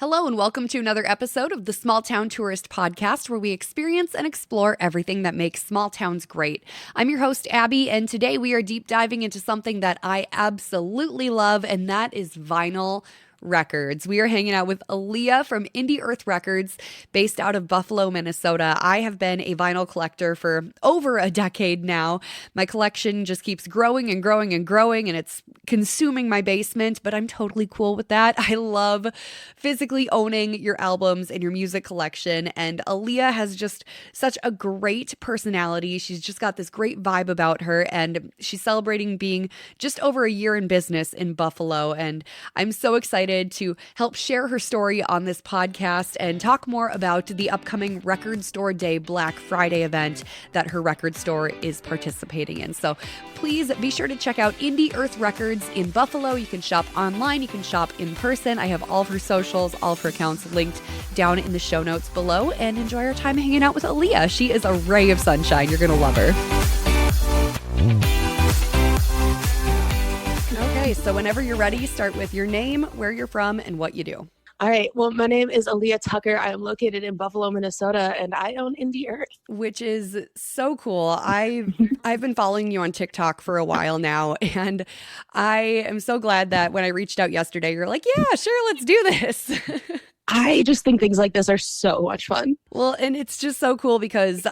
Hello, and welcome to another episode of the Small Town Tourist Podcast, where we experience and explore everything that makes small towns great. I'm your host, Abby, and today we are deep diving into something that I absolutely love, and that is vinyl records. We are hanging out with Aaliyah from Indie Earth Records, based out of Buffalo, Minnesota. I have been a vinyl collector for over a decade now. My collection just keeps growing and growing and growing, and it's consuming my basement, but I'm totally cool with that. I love physically owning your albums and your music collection, and Aaliyah has just such a great personality. She's just got this great vibe about her, and she's celebrating being just over a year in business in Buffalo, and I'm so excited to help share her story on this podcast and talk more about the upcoming Record Store Day Black Friday event that her record store is participating in. So please be sure to check out Indie Earth Records in Buffalo. You can shop online, you can shop in person. I have all of her socials, all of her accounts linked down in the show notes below, and enjoy our time hanging out with Aaliyah. She is a ray of sunshine. You're going to love her. Okay, so whenever you're ready, start with your name, where you're from, and what you do. All right. Well, my name is Aaliyah Tucker. I am located in Buffalo, Minnesota, and I own Indie Earth. Which is so cool. I've been following you on TikTok for a while now, and I am so glad that when I reached out yesterday, you're like, yeah, sure, let's do this. I just think things like this are so much fun. Well, and it's just so cool because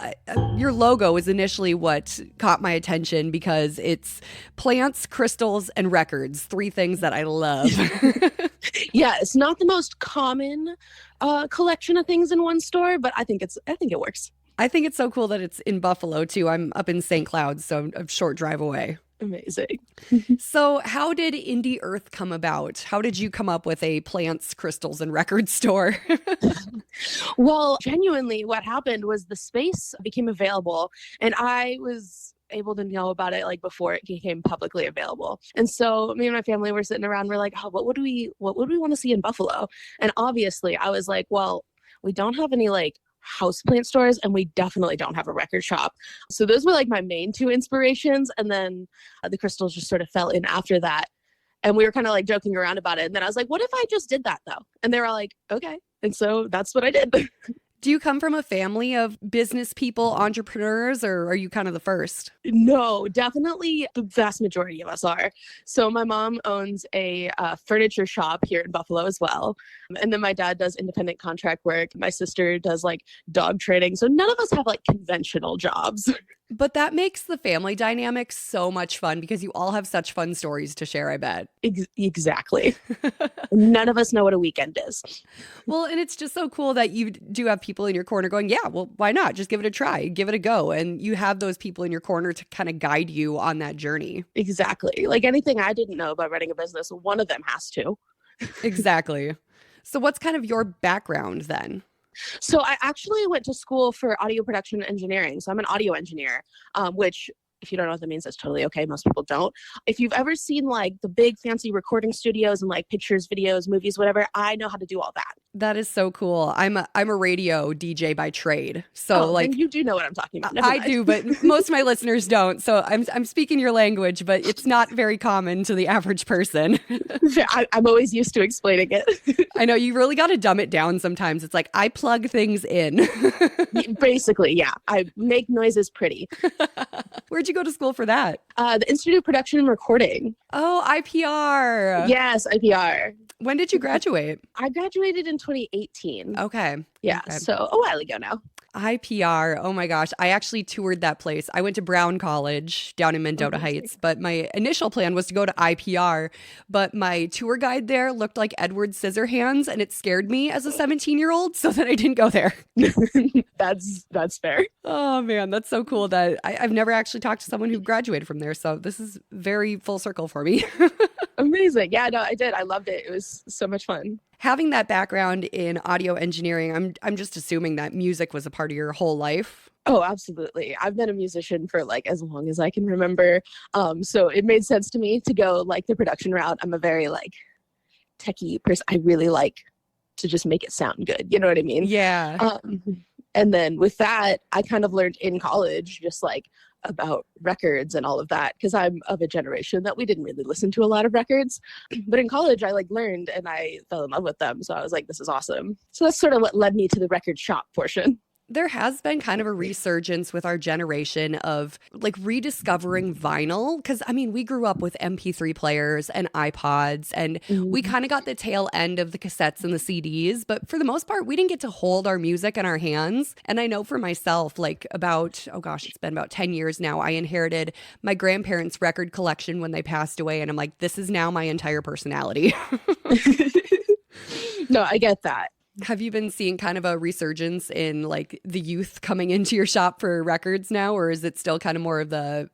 your logo is initially what caught my attention because it's plants, crystals, and records. Three things that I love. Yeah, it's not the most common collection of things in one store, but I think it works. I think it's so cool that it's in Buffalo too. I'm up in St. Cloud, so I'm a short drive away. Amazing. So how did Indie Earth come about? How did you come up with a plants, crystals, and record store? Well, genuinely, what happened was the space became available, and I was able to know about it like before it became publicly available. And so me and my family were sitting around, we're like, oh, what would we want to see in Buffalo? And obviously I was like, well, we don't have any like houseplant stores, and we definitely don't have a record shop. So those were like my main two inspirations. And then the crystals just sort of fell in after that. And we were kind of like joking around about it. And then I was like, what if I just did that though? And they were all like, okay. And so that's what I did. Do you come from a family of business people, entrepreneurs, or are you kind of the first? No, definitely the vast majority of us are. So my mom owns a furniture shop here in Buffalo as well. And then my dad does independent contract work. My sister does like dog training. So none of us have like conventional jobs. But that makes the family dynamic so much fun because you all have such fun stories to share, I bet. Exactly. None of us know what a weekend is. Well, and it's just so cool that you do have people in your corner going, yeah, well, why not? Just give it a try, give it a go. And you have those people in your corner to kind of guide you on that journey. Exactly. Like anything I didn't know about running a business, one of them has to. Exactly. So what's kind of your background then? So I actually went to school for audio production and engineering. So I'm an audio engineer, which if you don't know what that means, that's totally okay. Most people don't. If you've ever seen like the big fancy recording studios and like pictures, videos, movies, whatever, I know how to do all that. That is so cool. I'm a radio DJ by trade. So like you do know what I'm talking about. I do, but most of my listeners don't. So I'm speaking your language, but it's not very common to the average person. I'm always used to explaining it. I know you really got to dumb it down sometimes. It's like I plug things in. Basically, yeah. I make noises pretty. Where'd you go to school for that? The Institute of Production and Recording. Oh, IPR. Yes, IPR. When did you graduate? I graduated in 2018. Okay. Yeah, okay. So a while ago now. IPR. Oh my gosh. I actually toured that place. I went to Brown College down in Mendota Heights, but my initial plan was to go to IPR, but my tour guide there looked like Edward Scissorhands and it scared me as a 17-year-old, so that I didn't go there. That's fair. Oh man, that's so cool that I've never actually talked to someone who graduated from there. So this is very full circle for me. Amazing. Yeah, no, I did. I loved it. It was so much fun. Having that background in audio engineering, I'm just assuming that music was a part of your whole life. Oh, absolutely. I've been a musician for like as long as I can remember. So it made sense to me to go like the production route. I'm a very like techie person. I really like to just make it sound good. You know what I mean? Yeah. And then with that, I kind of learned in college just like about records and all of that because I'm of a generation that we didn't really listen to a lot of records. But in college, I like learned and I fell in love with them. So I was like, this is awesome. So that's sort of what led me to the record shop portion. There has been kind of a resurgence with our generation of like rediscovering vinyl. Because, I mean, we grew up with MP3 players and iPods, and we kind of got the tail end of the cassettes and the CDs. But for the most part, we didn't get to hold our music in our hands. And I know for myself, like about, oh gosh, it's been about 10 years now, I inherited my grandparents' record collection when they passed away. And I'm like, this is now my entire personality. No, I get that. Have you been seeing kind of a resurgence in like the youth coming into your shop for records now, or is it still kind of more of the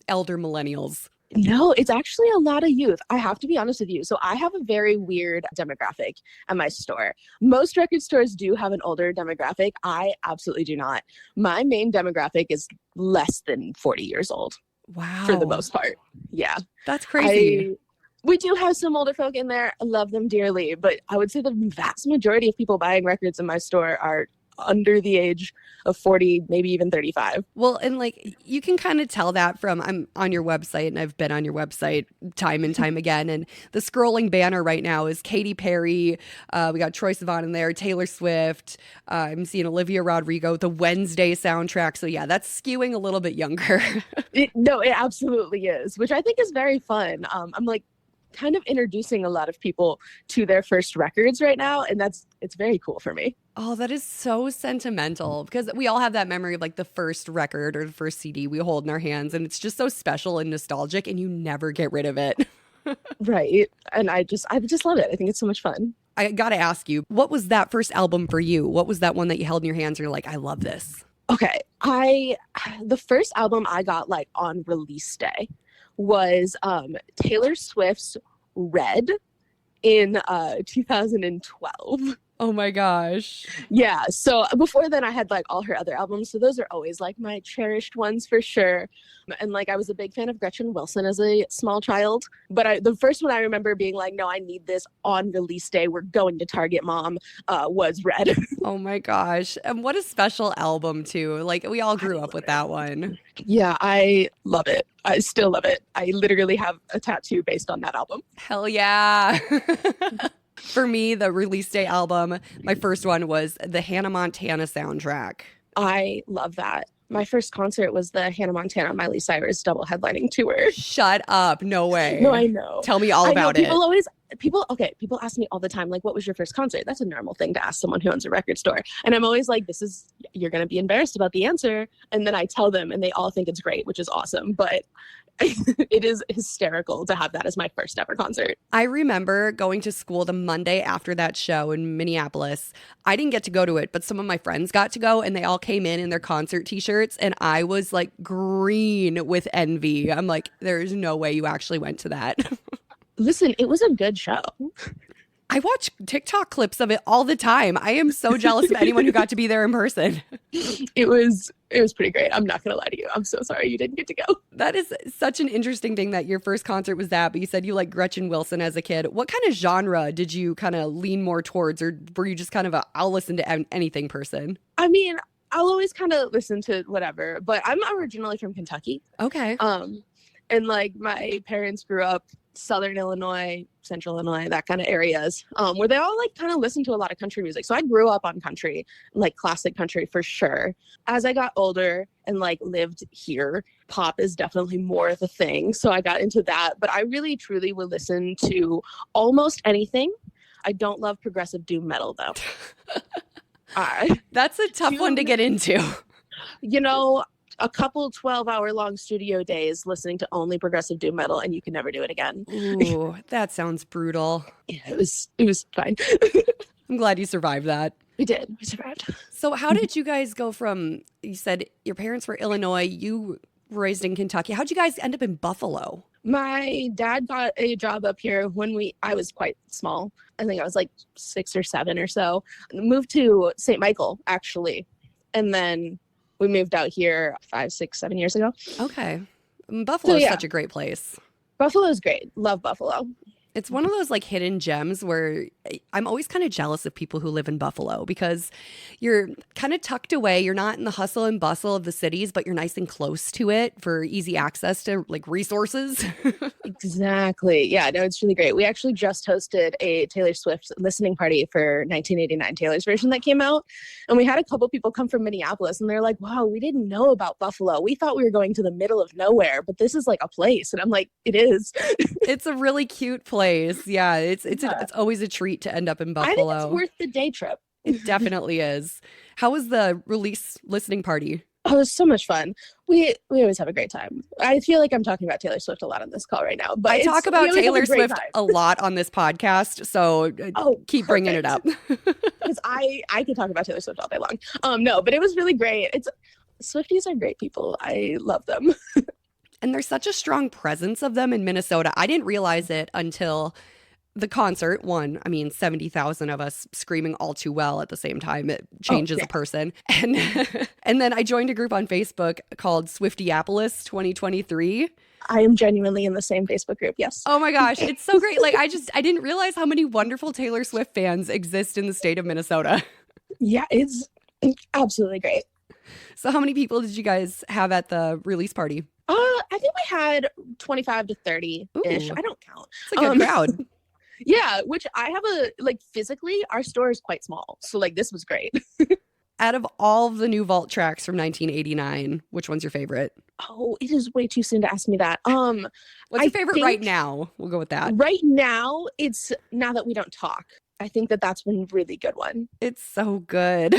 elder millennials? No, it's actually a lot of youth. I have to be honest with you. So I have a very weird demographic at my store. Most record stores do have an older demographic. I absolutely do not. My main demographic is less than 40 years old. Wow. For the most part. Yeah. That's crazy. We do have some older folk in there. I love them dearly, but I would say the vast majority of people buying records in my store are under the age of 40, maybe even 35. Well, and like you can kind of tell that from I'm on your website and I've been on your website time and time again. And the scrolling banner right now is Katy Perry. We got Troye Sivan in there, Taylor Swift. I'm seeing Olivia Rodrigo, the Wednesday soundtrack. So yeah, that's skewing a little bit younger. It absolutely is, which I think is very fun. I'm like kind of introducing a lot of people to their first records right now. And it's very cool for me. Oh, that is so sentimental because we all have that memory of like the first record or the first CD we hold in our hands. And it's just so special and nostalgic and you never get rid of it. Right. And I just love it. I think it's so much fun. I got to ask you, what was that first album for you? What was that one that you held in your hands and you're like, I love this? Okay. The first album I got like on release day was Taylor Swift's Red in 2012. Oh my gosh. Yeah. So before then I had like all her other albums. So those are always like my cherished ones for sure. And like I was a big fan of Gretchen Wilson as a small child. But the first one I remember being like, no, I need this on release day. We're going to Target, Mom, was Red. Oh my gosh. And what a special album too. Like we all grew up with that one. Yeah, I love it. I still love it. I literally have a tattoo based on that album. Hell yeah. For me, the release day album, my first one was the Hannah Montana soundtrack. I love that. My first concert was the Hannah Montana Miley Cyrus double headlining tour. Shut up. No way. No, I know. Tell me all about it. People ask me all the time, like, what was your first concert? That's a normal thing to ask someone who owns a record store. And I'm always like, you're going to be embarrassed about the answer. And then I tell them and they all think it's great, which is awesome. But it is hysterical to have that as my first ever concert. I remember going to school the Monday after that show in Minneapolis. I didn't get to go to it, but some of my friends got to go and they all came in their concert t-shirts and I was like green with envy. I'm like, there's no way you actually went to that. Listen, it was a good show. I watch TikTok clips of it all the time. I am so jealous of anyone who got to be there in person. It was pretty great. I'm not going to lie to you. I'm so sorry you didn't get to go. That is such an interesting thing that your first concert was that, but you said you liked Gretchen Wilson as a kid. What kind of genre did you kind of lean more towards, or were you just kind of I'll listen to anything person? I mean, I'll always kind of listen to whatever, but I'm originally from Kentucky. Okay. And like my parents grew up Southern Illinois, Central Illinois, that kind of areas, where they all like kind of listen to a lot of country music. So I grew up on country, like classic country for sure. As I got older and like lived here, pop is definitely more the thing. So I got into that, but I really truly will listen to almost anything. I don't love progressive doom metal though. That's a tough one to get into. You know, a couple 12-hour long studio days listening to only progressive doom metal and you can never do it again. Ooh, that sounds brutal. Yeah, it was fine. I'm glad you survived that. We did. We survived. So how did you guys go from, you said your parents were Illinois, you were raised in Kentucky. How'd you guys end up in Buffalo? My dad got a job up here when I was quite small. I think I was like 6 or 7 or so. Moved to St. Michael, actually. And then we moved out here 5, 6, 7 years ago. Okay. Buffalo is such a great place. Buffalo's great. Love Buffalo. It's one of those like hidden gems where I'm always kind of jealous of people who live in Buffalo because you're kind of tucked away. You're not in the hustle and bustle of the cities, but you're nice and close to it for easy access to like resources. Exactly. Yeah, no, it's really great. We actually just hosted a Taylor Swift listening party for 1989 Taylor's version that came out. And we had a couple people come from Minneapolis and they're like, wow, we didn't know about Buffalo. We thought we were going to the middle of nowhere, but this is like a place. And I'm like, it is. It's a really cute place. Yeah, it's always a treat to end up in Buffalo. I think it's worth the day trip. It definitely is. How was the release listening party? Oh, it was so much fun. We always have a great time. I feel like I'm talking about Taylor Swift a lot on this call right now. But I talk about Taylor Swift a lot on this podcast, so keep bringing it up. Because I could talk about Taylor Swift all day long. No, but it was really great. Swifties are great people. I love them. And there's such a strong presence of them in Minnesota. I didn't realize it until the concert. 70,000 of us screaming all too well at the same time. It changes a person. And then I joined a group on Facebook called Swiftieapolis 2023. I am genuinely in the same Facebook group. Yes. Oh my gosh. It's so great. Like I didn't realize how many wonderful Taylor Swift fans exist in the state of Minnesota. Yeah, it's absolutely great. So how many people did you guys have at the release party? I think we had 25 to 30-ish. Ooh. I don't count. It's a good crowd. Yeah, which I have physically, our store is quite small. So this was great. Out of all of the new Vault tracks from 1989, which one's your favorite? Oh, it is way too soon to ask me that. What's your favorite right now? We'll go with that. Right now, it's Now That We Don't Talk. I think that's one really good one. It's so good.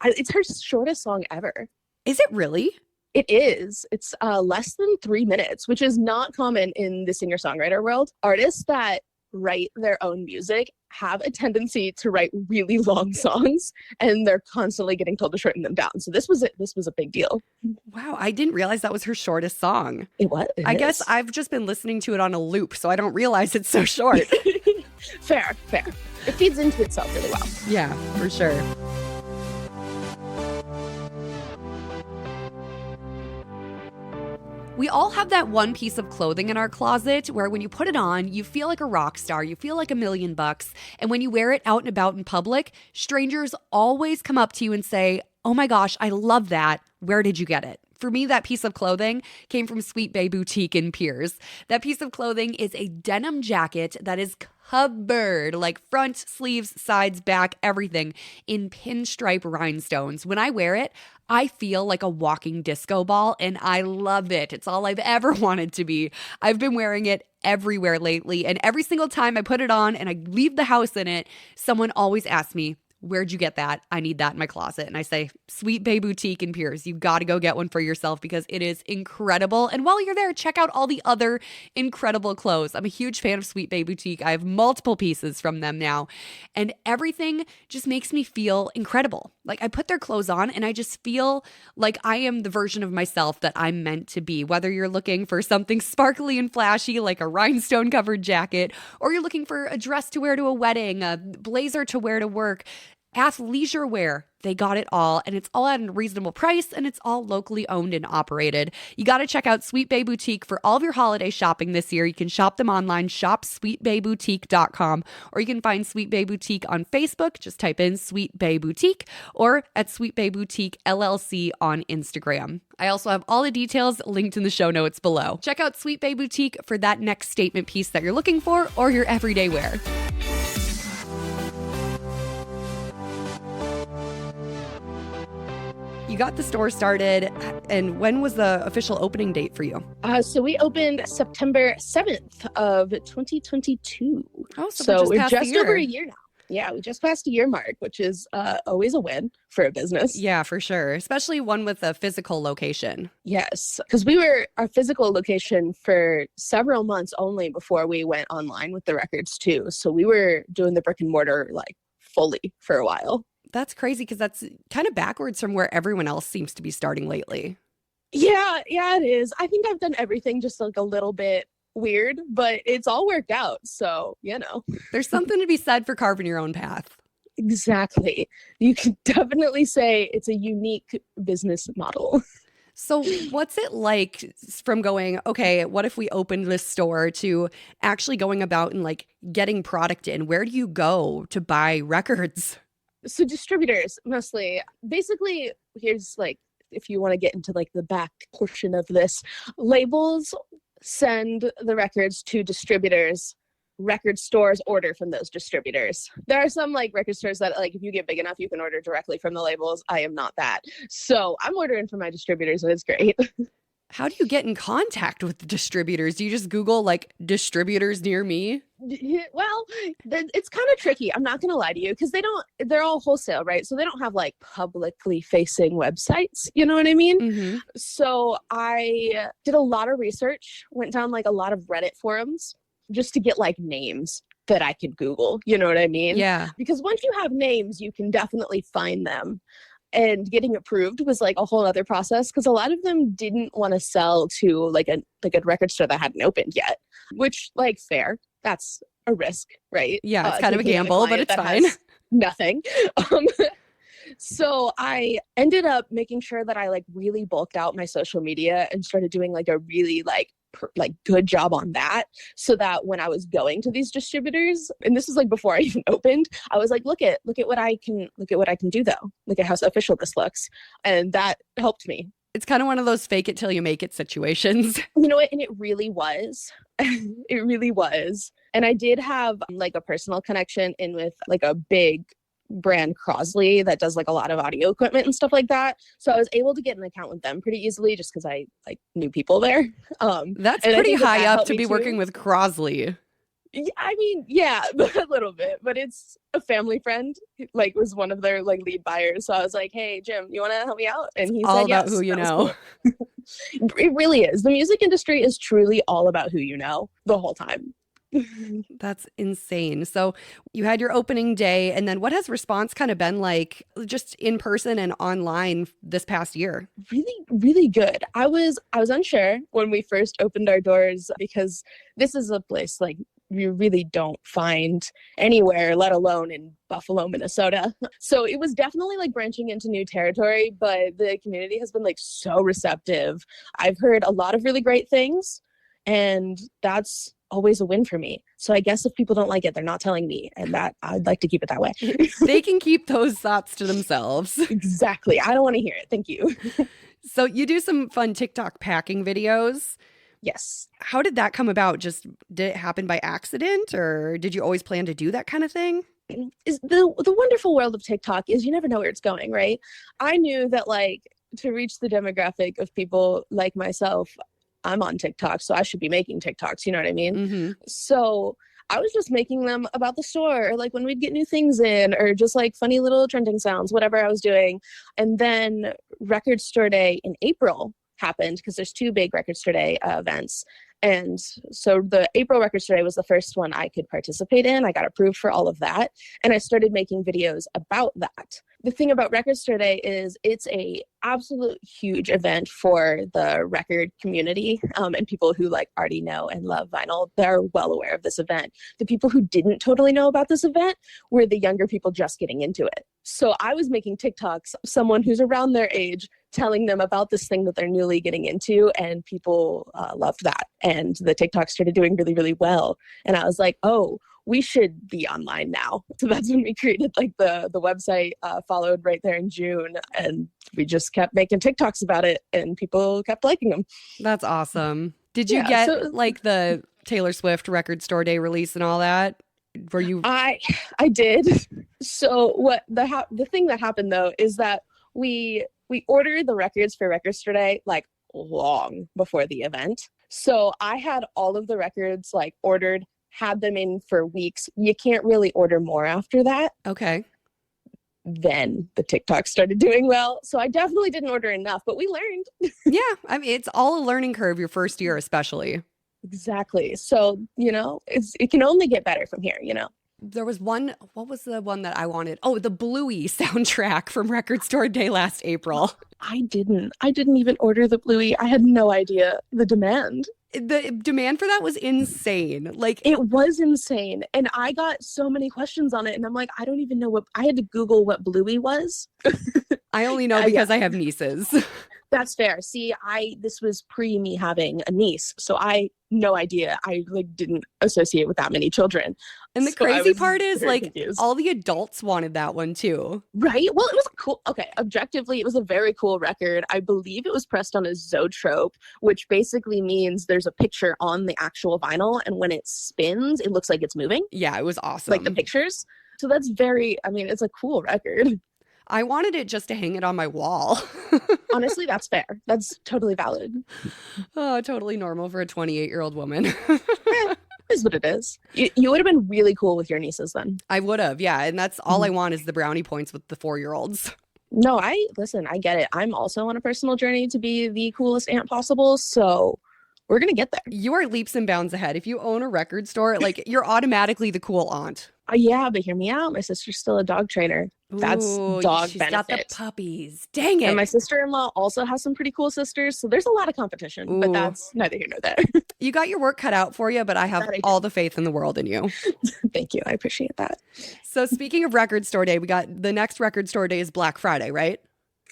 It's her shortest song ever. Is it really? It is. It's less than 3 minutes, which is not common in the singer-songwriter world. Artists that write their own music have a tendency to write really long songs, and they're constantly getting told to shorten them down. So this was a big deal. Wow, I didn't realize that was her shortest song. It was. I guess I've just been listening to it on a loop, so I don't realize it's so short. Fair. It feeds into itself really well. Yeah, for sure. We all have that one piece of clothing in our closet where when you put it on, you feel like a rock star, you feel like $1,000,000. And when you wear it out and about in public, strangers always come up to you and say, oh my gosh, I love that. Where did you get it? For me, that piece of clothing came from Sweet Bae Boutique in Piers. That piece of clothing is a denim jacket that is covered, like front, sleeves, sides, back, everything, in pinstripe rhinestones. When I wear it, I feel like a walking disco ball, and I love it. It's all I've ever wanted to be. I've been wearing it everywhere lately, and every single time I put it on and I leave the house in it, someone always asks me, where'd you get that? I need that in my closet. And I say, Sweet Bae Boutique in Piers. You got to go get one for yourself because it is incredible. And while you're there, check out all the other incredible clothes. I'm a huge fan of Sweet Bae Boutique. I have multiple pieces from them now. And everything just makes me feel incredible. Like I put their clothes on and I just feel like I am the version of myself that I'm meant to be. Whether you're looking for something sparkly and flashy like a rhinestone covered jacket, or you're looking for a dress to wear to a wedding, a blazer to wear to work, athleisure wear, they got it all, and it's all at a reasonable price, and it's all locally owned and operated. You got to check out Sweet Bae Boutique for all of your holiday shopping this year. You can shop them online, shopsweetbaeboutique.com, or you can find Sweet Bae Boutique on Facebook. Just type in Sweet Bae Boutique, or at Sweet Bae Boutique LLC on Instagram. I also have all the details linked in the show notes below. Check out Sweet Bae Boutique for that next statement piece that you're looking for, or your everyday wear. You got the store started, and when was the official opening date for you? So we opened September 7th of 2022. Oh, so we're just over a year now. Yeah, we just passed a year mark, which is always a win for a business. Yeah, for sure. Especially one with a physical location. Yes, because we were our physical location for several months only before we went online with the records too. So we were doing the brick and mortar fully for a while. That's crazy because that's kind of backwards from where everyone else seems to be starting lately. Yeah, it is. I think I've done everything just a little bit weird, but it's all worked out. So, There's something to be said for carving your own path. Exactly. You can definitely say it's a unique business model. So, what's it like from going, okay, what if we opened this store to actually going about and like getting product in? Where do you go to buy records? So distributors mostly. Basically, here's like if you want to get into like the back portion of this, labels send the records to distributors. Record stores order from those distributors. There are some like record stores that like if you get big enough you can order directly from the labels. I am not that. So I'm ordering from my distributors and it's great. How do you get in contact with the distributors? Do you just Google like distributors near me? Well, it's kind of tricky. I'm not going to lie to you because they're all wholesale, right? So they don't have like publicly facing websites. You know what I mean? Mm-hmm. So I did a lot of research, went down like a lot of Reddit forums just to get like names that I could Google. You know what I mean? Yeah. Because once you have names, you can definitely find them. And getting approved was like a whole other process because a lot of them didn't want to sell to like a record store that hadn't opened yet, which like fair. That's a risk, right? Yeah, it's kind of a gamble, but it's fine. Nothing. So I ended up making sure that I like really bulked out my social media and started doing like a really like good job on that so that when I was going to these distributors, and this was like before I even opened, I was like, look at what I can do though. Look at how official this looks. And that helped me. It's kind of one of those fake it till you make it situations. You know what? And it really was. It really was. And I did have like a personal connection in with like a big brand, Crosley, that does like a lot of audio equipment and stuff like that. So I was able to get an account with them pretty easily just because I like knew people there. That's pretty high up to be working with Crosley. I mean, yeah, a little bit, but it's a family friend, like was one of their like lead buyers. So I was like, hey, Jim, you want to help me out? And he all said about yes. who you know. Cool. It really is. The music industry is truly all about who you know the whole time. That's insane. So you had your opening day, and then what has response kind of been like just in person and online this past year? Really, really good. I was unsure when we first opened our doors because this is a place like you really don't find anywhere, let alone in Buffalo, Minnesota. So it was definitely like branching into new territory, but the community has been like so receptive. I've heard a lot of really great things, and that's always a win for me. So I guess if people don't like it, they're not telling me, and that I'd like to keep it that way. They can keep those thoughts to themselves. Exactly. I don't want to hear it. Thank you. So you do some fun TikTok packing videos. Yes. How did that come about? Just did it happen by accident, or did you always plan to do that kind of thing? Is the wonderful world of TikTok is you never know where it's going, right? I knew that like to reach the demographic of people like myself, I'm on TikTok, so I should be making TikToks, you know what I mean? Mm-hmm. So I was just making them about the store, or like when we'd get new things in, or just like funny little trending sounds, whatever I was doing. And then Record Store Day in April happened because there's two big Record Store Day events. And so the April Record Store Day was the first one I could participate in. I got approved for all of that. And I started making videos about that. The thing about Record Store Day is it's a absolute huge event for the record community and people who like already know and love vinyl. They're well aware of this event. The people who didn't totally know about this event were the younger people just getting into it. So I was making TikToks, someone who's around their age, telling them about this thing that they're newly getting into, and people loved that. And the TikTok started doing really, really well. And I was like, oh, we should be online now. So that's when we created like the website, followed right there in June, and we just kept making TikToks about it and people kept liking them. That's awesome. Did you get like the Taylor Swift Record Store Day release and all that? Were you? I did. So what the thing that happened though is that we ordered the records for Record Store Day like long before the event. So I had all of the records like ordered, had them in for weeks. You can't really order more after that. Okay. Then the TikTok started doing well. So I definitely didn't order enough, but we learned. Yeah. I mean, it's all a learning curve your first year, especially. Exactly. So, you know, it can only get better from here, you know. There was one, what was the one that I wanted? Oh, the Bluey soundtrack from Record Store Day last April. I didn't even order the Bluey. I had no idea the demand. The demand for that was insane. Like it was insane. And I got so many questions on it. And I'm like, I don't even know I had to Google what Bluey was. I only know because I have nieces. That's fair. See, this was pre me having a niece, so I no idea. I like didn't associate with that many children. And the So I crazy was part is very like confused. all the adults wanted that one too. Right? Well, it was a cool. Okay, objectively, it was a very cool record. I believe it was pressed on a zoetrope, which basically means there's a picture on the actual vinyl, and when it spins, it looks like it's moving, Yeah, it was like the awesome. pictures. So that's very. I mean, it's a cool record. I wanted it just to hang it on my wall. Honestly, that's fair. That's totally valid. Oh, totally normal for a 28-year-old woman. Is what it is. You would have been really cool with your nieces then. I would have, yeah. And that's all I Mhm. want is the brownie points with the 4-year-olds. No, listen, I get it. I'm also on a personal journey to be the coolest aunt possible. So we're going to get there. You are leaps and bounds ahead. If you own a record store, like you're automatically the cool aunt. Yeah, but hear me out. My sister's still a dog trainer. That's Ooh, dog she's got the benefit. puppies. Dang And my it. sister-in-law also has some pretty cool sisters. So there's a lot of competition, but Ooh. that's neither here nor there. You got your work cut out for you, but I have That I do. all the faith in the world in you. Thank you. I appreciate that. So speaking of record store day, we got the next record store day is Black Friday, right?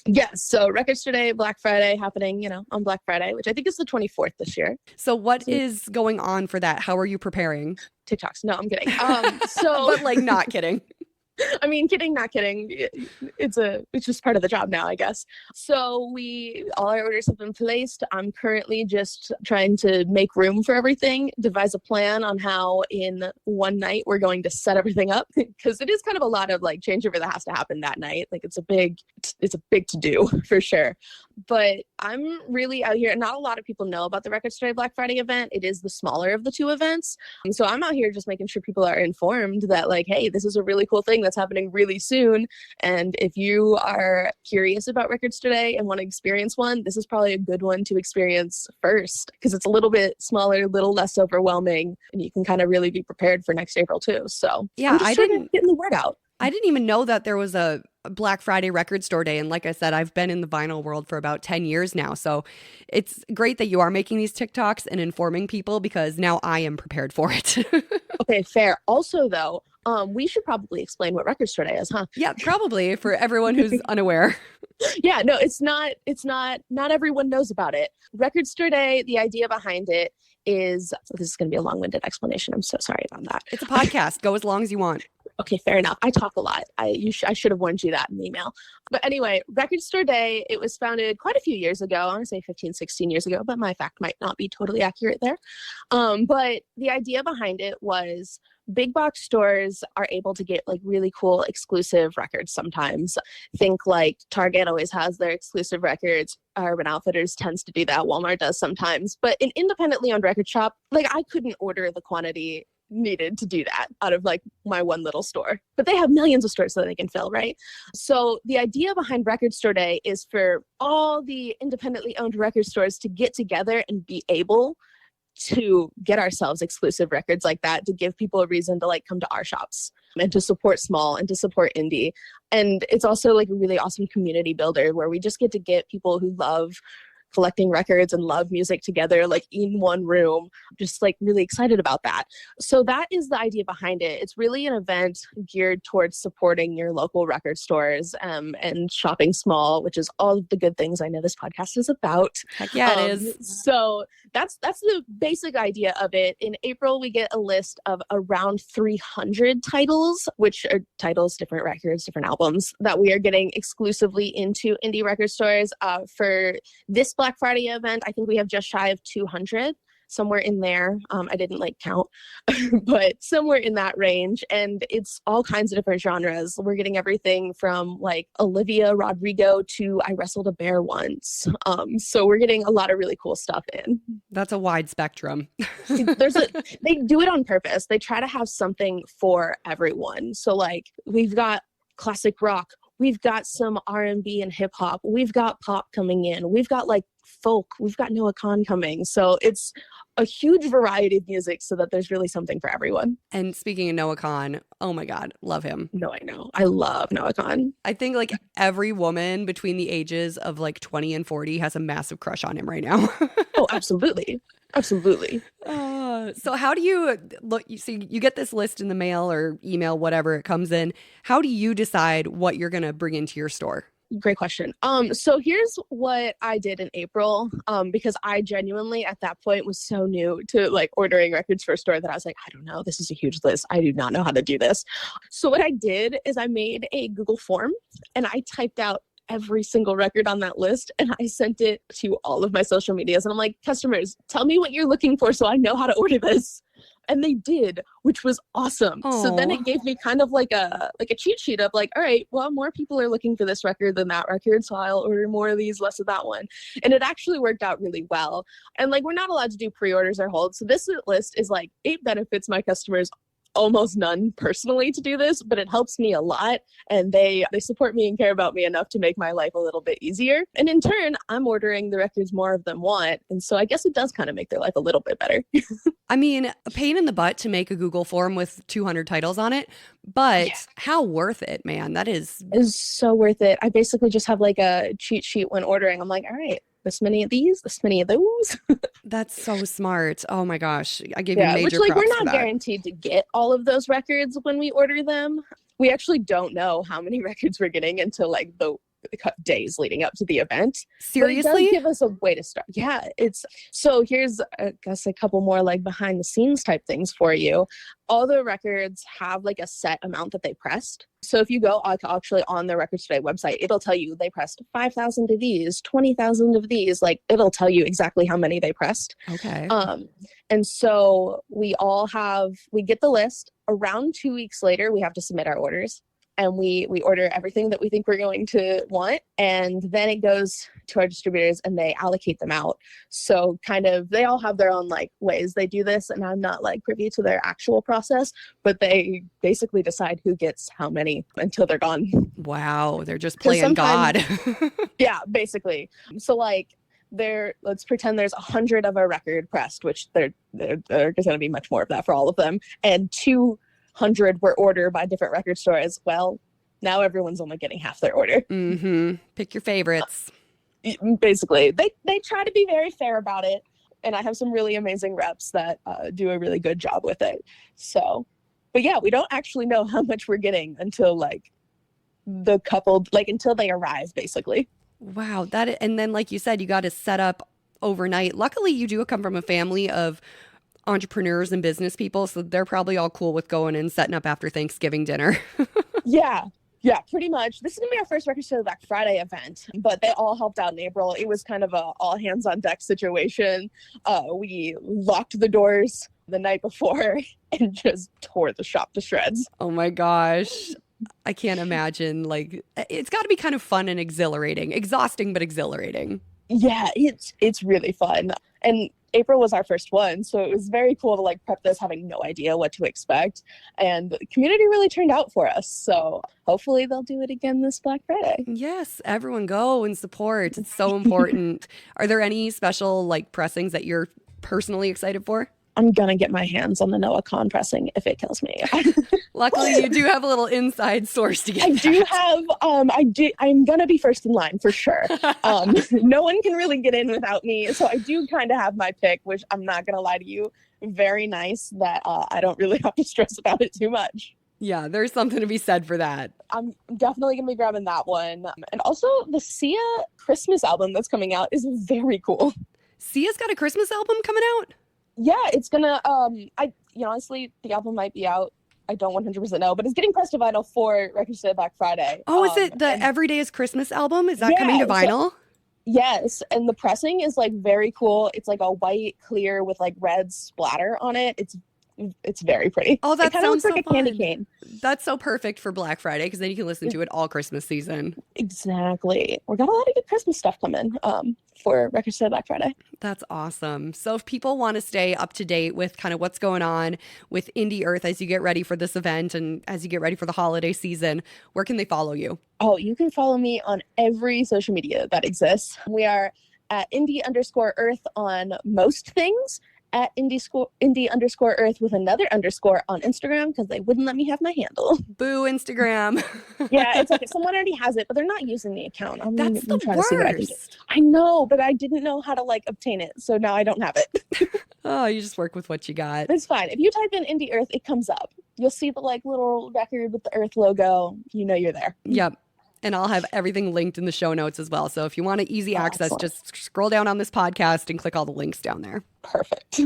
Yes. So Records Today, Black Friday happening, on Black Friday, which I think is the 24th this year. So what So- is going on for that? How are you preparing? TikToks. No, I'm kidding. So But like not kidding. I mean, kidding, not kidding. It's just part of the job now, I guess. So all our orders have been placed. I'm currently just trying to make room for everything, devise a plan on how in one night we're going to set everything up, because it is kind of a lot of like changeover that has to happen that night. Like it's a big to do for sure. But I'm really out here. Not a lot of people know about the Record Store Black Friday event. It is the smaller of the two events. So I'm out here just making sure people are informed that like, hey, this is a really cool thing that's happening really soon. And if you are curious about Records Today and want to experience one, this is probably a good one to experience first, because it's a little bit smaller, a little less overwhelming, and you can kind of really be prepared for next April too. So Yeah, I'm just I trying to didn't getting the word out. I didn't even know that there was a Black Friday record store day. And like I said, I've been in the vinyl world for about 10 years now. So it's great that you are making these TikToks and informing people because now I am prepared for it. Okay, fair. Also, though, we should probably explain what Record Store Day is, huh? Yeah, probably for everyone who's unaware. Yeah, no, it's not everyone knows about it. Record Store Day, the idea behind it is, so this is going to be a long-winded explanation. I'm so sorry about that. It's a podcast. Go as long as you want. Okay, fair enough. I talk a lot. I should have warned you that in the email. But anyway, Record Store Day, it was founded quite a few years ago. I want to say 15, 16 years ago, but my fact might not be totally accurate there. But the idea behind it was big box stores are able to get like really cool exclusive records sometimes. Think like Target always has their exclusive records. Urban Outfitters tends to do that. Walmart does sometimes. But an independently owned record shop, like I couldn't order the quantity needed to do that out of like my one little store, but they have millions of stores that they can fill, right? So the idea behind Record Store Day is for all the independently owned record stores to get together and be able to get ourselves exclusive records like that, to give people a reason to like come to our shops and to support small and to support indie. And it's also like a really awesome community builder where we just get to get people who love collecting records and love music together, like in one room. Just like really excited about that. So that is the idea behind it. It's really an event geared towards supporting your local record stores and shopping small, which is all of the good things I know this podcast is about. Heck yeah, it is. So that's the basic idea of it. In April, we get a list of around 300 titles, which are titles, different records, different albums that we are getting exclusively into indie record stores. For this Black Friday event, I think we have just shy of 200, somewhere in there. I didn't like count, but somewhere in that range. And it's all kinds of different genres. We're getting everything from like Olivia Rodrigo to I Wrestled a Bear Once. So we're getting a lot of really cool stuff in. That's a wide spectrum. They do it on purpose. They try to have something for everyone. So like we've got classic rock. We've got some R&B and hip hop. We've got pop coming in. We've got like folk. We've got Noah Khan coming. So it's a huge variety of music so that there's really something for everyone. And speaking of Noah Khan, oh my God, love him. No, I know. I love Noah Khan. I think like every woman between the ages of like 20 and 40 has a massive crush on him right now. Oh, absolutely. Absolutely. So how do you look? You see, you get this list in the mail or email, whatever it comes in. How do you decide what you're going to bring into your store? Great question. So here's what I did in April, because I genuinely at that point was so new to like ordering records for a store that I was like, I don't know, this is a huge list. I do not know how to do this. So what I did is I made a Google form and I typed out every single record on that list and I sent it to all of my social medias. And I'm like, customers, tell me what you're looking for so I know how to order this. And they did, which was awesome. Aww. So then it gave me kind of like a cheat sheet of like, all right, well, more people are looking for this record than that record, so I'll order more of these, less of that one. And it actually worked out really well. And like, we're not allowed to do pre-orders or holds. So this list is like, it benefits my customers almost none personally to do this, but it helps me a lot. And they support me and care about me enough to make my life a little bit easier. And in turn, I'm ordering the records more of them want. And so I guess it does kind of make their life a little bit better. I mean, a pain in the butt to make a Google form with 200 titles on it, but how worth it, man. That is so worth it. I basically just have like a cheat sheet when ordering. I'm like, all right, this many of these, this many of those. That's so smart. Oh my gosh. I give you major which like props we're for not that. guaranteed to get all of those records when we order them. We actually don't know how many records we're getting until like the days leading up to the event. Seriously? But it does give us a way to start. Yeah, it's so here's I guess a couple more like behind the scenes type things for you. All the records have like a set amount that they pressed. So if you go actually on the Records Today website, it'll tell you they pressed 5,000 of these, 20,000 of these. Like it'll tell you exactly how many they pressed. Okay. And so we get the list. Around 2 weeks later, we have to submit our orders. And we order everything that we think we're going to want. And then it goes to our distributors and they allocate them out. So kind of, they all have their own like ways they do this. And I'm not like privy to their actual process, but they basically decide who gets how many until they're gone. Wow. They're just playing God. Yeah, basically. So like, let's pretend there's 100 of a record pressed, which there's going to be much more of that for all of them. And 200 were ordered by different record stores. Well, now everyone's only getting half their order. Mm-hmm. Pick your favorites. Basically, they try to be very fair about it. And I have some really amazing reps that do a really good job with it. So, but yeah, we don't actually know how much we're getting until like until they arrive, basically. Wow. And then like you said, you got to set up overnight. Luckily, you do come from a family of entrepreneurs and business people, so they're probably all cool with going and setting up after Thanksgiving dinner. Yeah, pretty much. This is gonna be our first Record Store Black Friday event, but they all helped out in April. It was kind of a all hands on deck situation. We locked the doors the night before and just tore the shop to shreds. Oh my gosh. I can't imagine. Like, it's got to be kind of fun and exhilarating. Exhausting, but exhilarating. Yeah, it's really fun. And April was our first one, so it was very cool to like prep this having no idea what to expect. And the community really turned out for us. So hopefully they'll do it again this Black Friday. Yes, everyone go and support. It's so important. Are there any special like pressings that you're personally excited for? I'm going to get my hands on the Noah Kahn pressing if it kills me. Luckily, you do have a little inside source to get I'm going to be first in line for sure. No one can really get in without me. So I do kind of have my pick, which I'm not going to lie to you. Very nice that I don't really have to stress about it too much. Yeah, there's something to be said for that. I'm definitely going to be grabbing that one. And also the Sia Christmas album that's coming out is very cool. Sia's got a Christmas album coming out? Yeah, it's gonna, honestly, the album might be out. I don't 100% know, but it's getting pressed to vinyl for Record Store Black Friday. Oh, is it the Every Day is Christmas album? Is that coming to vinyl? Yes, and the pressing is like very cool. It's like a white clear with like red splatter on it. It's very pretty. Oh, that sounds looks like so a candy fun. cane. That's so perfect for Black Friday because then you can listen to it all Christmas season. Exactly. We got a lot of good Christmas stuff coming for Record Store Black Friday. That's awesome. So if people want to stay up to date with kind of what's going on with Indie Earth as you get ready for this event and as you get ready for the holiday season, where can they follow you? Oh, you can follow me on every social media that exists. We are at indie_earth on most things. At indie_earth with another underscore on Instagram because they wouldn't let me have my handle. Boo, Instagram. Yeah, it's like someone already has it, but they're not using the account. That's the trying to see what I can do. I know, but I didn't know how to like obtain it, so now I don't have it. Oh, you just work with what you got. It's fine. If you type in Indie Earth, it comes up. You'll see the like little record with the Earth logo. You know you're there. Yep. And I'll have everything linked in the show notes as well. So if you want easy access, excellent. just scroll down on this podcast and click all the links down there. Perfect.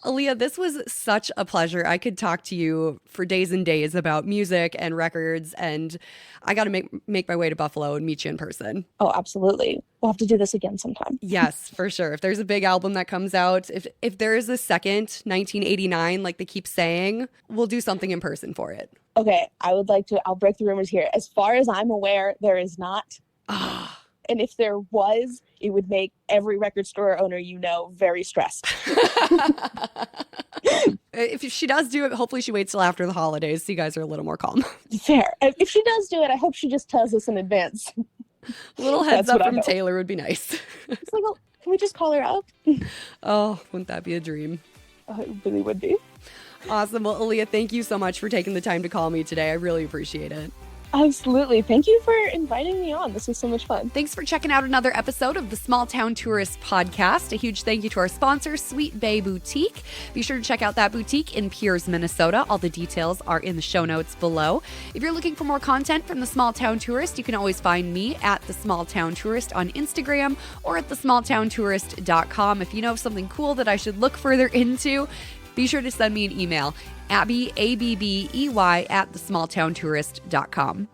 Aaliyah, this was such a pleasure. I could talk to you for days and days about music and records, and I got to make my way to Buffalo and meet you in person. Oh, absolutely. We'll have to do this again sometime. Yes, for sure. If there's a big album that comes out, if there is a second 1989, like they keep saying, we'll do something in person for it. Okay, I'll break the rumors here. As far as I'm aware, there is not. And if there was, it would make every record store owner very stressed. If she does do it, hopefully she waits till after the holidays so you guys are a little more calm. Fair. If she does do it, I hope she just tells us in advance. A little heads up from Taylor would be nice. It's like, well, can we just call her up? Oh, wouldn't that be a dream? Oh, it really would be. Awesome. Well, Aaliyah, thank you so much for taking the time to call me today. I really appreciate it. Absolutely. Thank you for inviting me on. This was so much fun. Thanks for checking out another episode of the Small Town Tourist Podcast. A huge thank you to our sponsor, Sweet Bay Boutique. Be sure to check out that boutique in Piers, Minnesota. All the details are in the show notes below. If you're looking for more content from the Small Town Tourist, you can always find me at the Small Town Tourist on Instagram or at thesmalltowntourist.com. If you know of something cool that I should look further into, be sure to send me an email, Abby, ABBEY, at thesmalltowntourist.com.